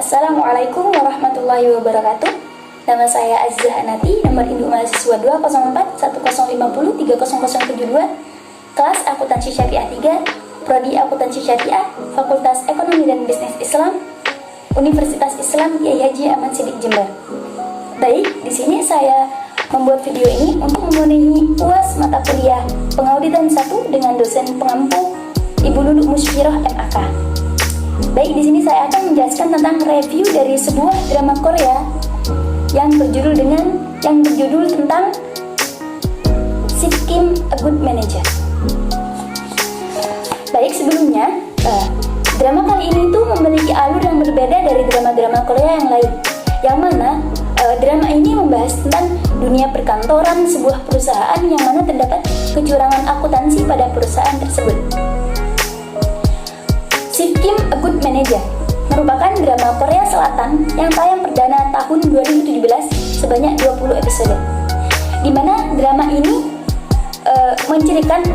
Assalamualaikum warahmatullahi wabarakatuh. Nama saya Azizah Anati, nomor induk mahasiswa 204-1050-30072, kelas Akuntansi Syariah 3, Prodi Akuntansi Syariah, Fakultas Ekonomi dan Bisnis Islam, Universitas Islam Kyai Haji Ahmad Siddiq Jember. Baik, di sini saya membuat video ini untuk memenuhi UAS mata kuliah Pengauditan 1 dengan dosen pengampu Ibu Lulu Musyirah MAK. Baik, di sini saya akan menjelaskan tentang review dari sebuah drama Korea yang berjudul tentang Sip Kim, A Good Manager. Baik, sebelumnya drama kali ini tuh memiliki alur yang berbeda dari drama-drama Korea yang lain, yang mana drama ini membahas tentang dunia perkantoran sebuah perusahaan yang mana terdapat kecurangan akuntansi pada perusahaan tersebut. Sip Kim, A Good Manager merupakan drama Korea Selatan yang tayang perdana tahun 2017 sebanyak 20 episode, di mana drama ini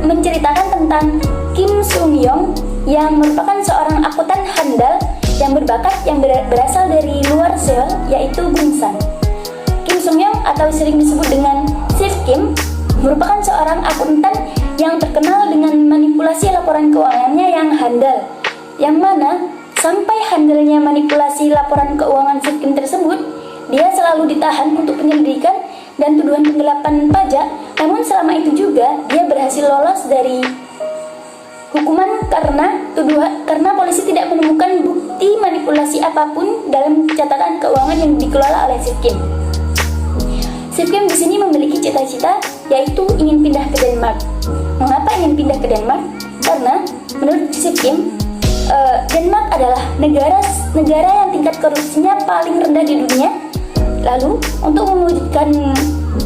menceritakan tentang Kim Sung Yong yang merupakan seorang akuntan handal yang berbakat yang berasal dari luar Seoul, yaitu Gungsan. Kim Sung Yong atau sering disebut dengan Sip Kim merupakan seorang akuntan yang terkenal dengan manipulasi laporan keuangannya yang handal, yang mana sampai handalnya manipulasi laporan keuangan Sip Kim tersebut, dia selalu ditahan untuk penyelidikan dan tuduhan penggelapan pajak. Namun selama itu juga dia berhasil lolos dari hukuman karena polisi tidak menemukan bukti manipulasi apapun dalam catatan keuangan yang dikelola oleh Sip Kim. Sip Kim di sini memiliki cita-cita, yaitu ingin pindah ke Denmark. Mengapa ingin pindah ke Denmark? Karena menurut Sip Kim, Denmark adalah negara yang tingkat korupsinya paling rendah di dunia. Lalu, untuk mewujudkan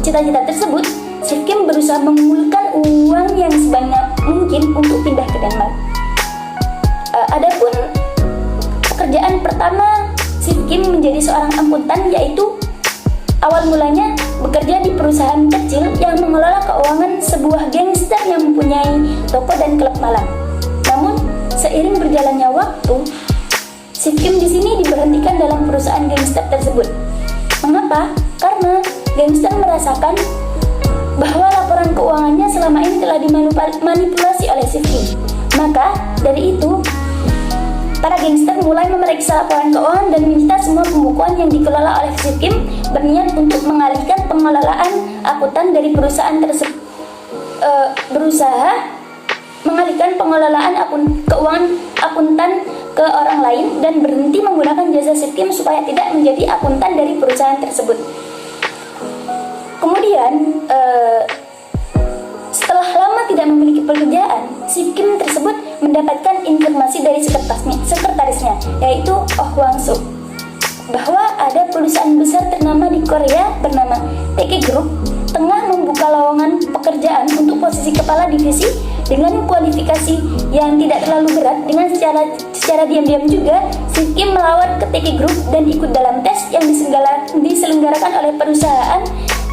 cita-cita tersebut, Sip Kim berusaha mengumpulkan uang yang sebanyak mungkin untuk pindah ke Denmark. Adapun pekerjaan pertama Sip Kim menjadi seorang akuntan, yaitu awal mulanya bekerja di perusahaan kecil yang mengelola keuangan sebuah gangster yang mempunyai toko dan klub malam. Namun, seiring berjalannya waktu, Sip Kim di sini diberhentikan dalam perusahaan gangster tersebut. Mengapa? Karena gangster merasakan bahwa laporan keuangannya selama ini telah dimanipulasi oleh Sip Kim. Maka dari itu, para gangster mulai memeriksa laporan keuangan dan menyita semua pembukuan yang dikelola oleh Sip Kim, berniat untuk mengalihkan pengelolaan akuntan dari perusahaan tersebut. Berusaha mengalihkan pengelolaan keuangan akuntan ke orang lain dan berhenti menggunakan jasa Sip Kim supaya tidak menjadi akuntan dari perusahaan tersebut. Kemudian setelah lama tidak memiliki pekerjaan, Sip Kim tersebut mendapatkan informasi dari sekretarisnya, yaitu Oh Hwang Suk, bahwa ada perusahaan besar ternama di Korea bernama TK Group tengah membuka lowongan pekerjaan untuk posisi kepala divisi dengan kualifikasi yang tidak terlalu berat. Dengan secara diam-diam juga, Sip Kim melawat ke TK Group dan ikut dalam tes yang diselenggarakan oleh perusahaan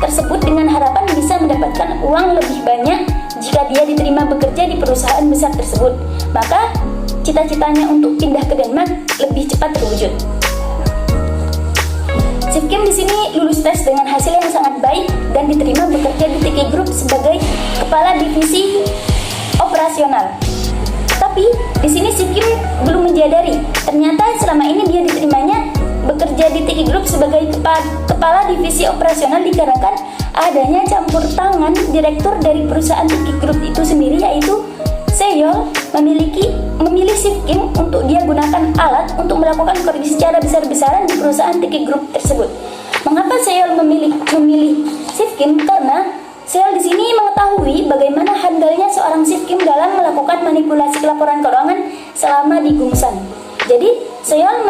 tersebut dengan harapan bisa mendapatkan uang lebih banyak jika dia diterima bekerja di perusahaan besar tersebut. Maka cita-citanya untuk pindah ke Denmark lebih cepat terwujud. Sip Kim di sini lulus tes dengan hasil yang sangat baik dan diterima bekerja di TK Group sebagai kepala divisi operasional. Tapi di sini Sip Kim belum menyadari ternyata selama ini dia diterimanya bekerja di TK Group sebagai kepala divisi operasional dikarenakan adanya campur tangan direktur dari perusahaan TK Group itu sendiri, yaitu Seoul memilih Sip Kim untuk dia gunakan alat untuk melakukan korupsi secara besar-besaran di perusahaan TK Group tersebut. Mengapa Seoul memilih Sip Kim? Karena Seoul di sini mengetahui bagaimana handalnya seorang Sip Kim dalam melakukan manipulasi laporan keuangan selama di Gungsan. Jadi Seoul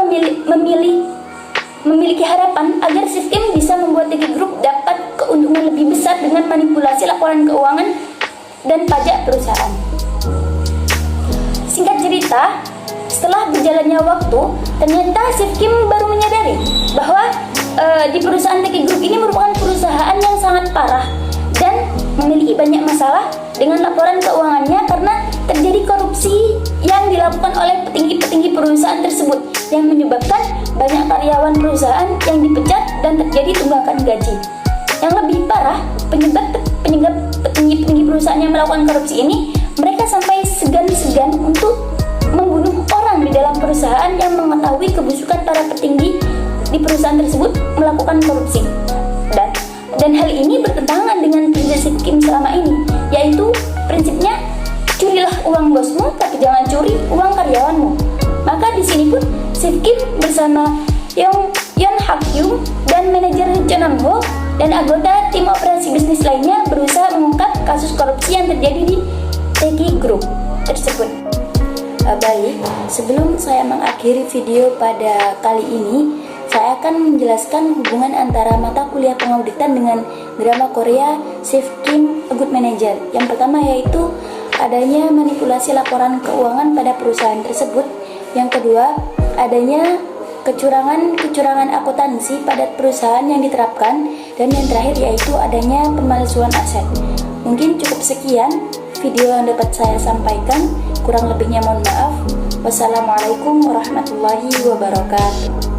memiliki harapan agar Sip Kim bisa membuat TK Group dapat keuntungan lebih besar dengan manipulasi laporan keuangan dan pajak perusahaan. Singkat cerita, setelah berjalannya waktu, ternyata Sip Kim baru menyadari bahwa di perusahaan TK Group ini merupakan perusahaan yang sangat parah dan memiliki banyak masalah dengan laporan keuangannya karena terjadi korupsi yang dilakukan oleh petinggi-petinggi perusahaan tersebut yang menyebabkan banyak karyawan perusahaan yang dipecat dan terjadi tunggakan gaji. Yang lebih parah, petinggi-petinggi perusahaan yang melakukan korupsi ini, mereka sampai segan-segan untuk membunuh orang di dalam perusahaan yang mengetahui kebusukan para petinggi di perusahaan tersebut melakukan korupsi. Dan hal ini bertentangan dengan prinsip Kim selama ini, yaitu prinsipnya curilah uang bosmu tapi jangan curi uang karyawanmu. Maka di sini pun Chief Kim bersama Yeon Hak Young dan manajer Cho Nam Ho dan anggota tim operasi bisnis lainnya berusaha mengungkap kasus korupsi yang terjadi di Taeki Group tersebut. Baik, sebelum saya mengakhiri video pada kali ini, saya akan menjelaskan hubungan antara mata kuliah pengauditan dengan drama Korea Chief Kim A Good Manager. Yang pertama yaitu adanya manipulasi laporan keuangan pada perusahaan tersebut. Yang kedua, adanya kecurangan akuntansi pada perusahaan yang diterapkan. Dan yang terakhir yaitu adanya pemalsuan aset. Mungkin cukup sekian video yang dapat saya sampaikan. Kurang lebihnya mohon maaf. Wassalamualaikum warahmatullahi wabarakatuh.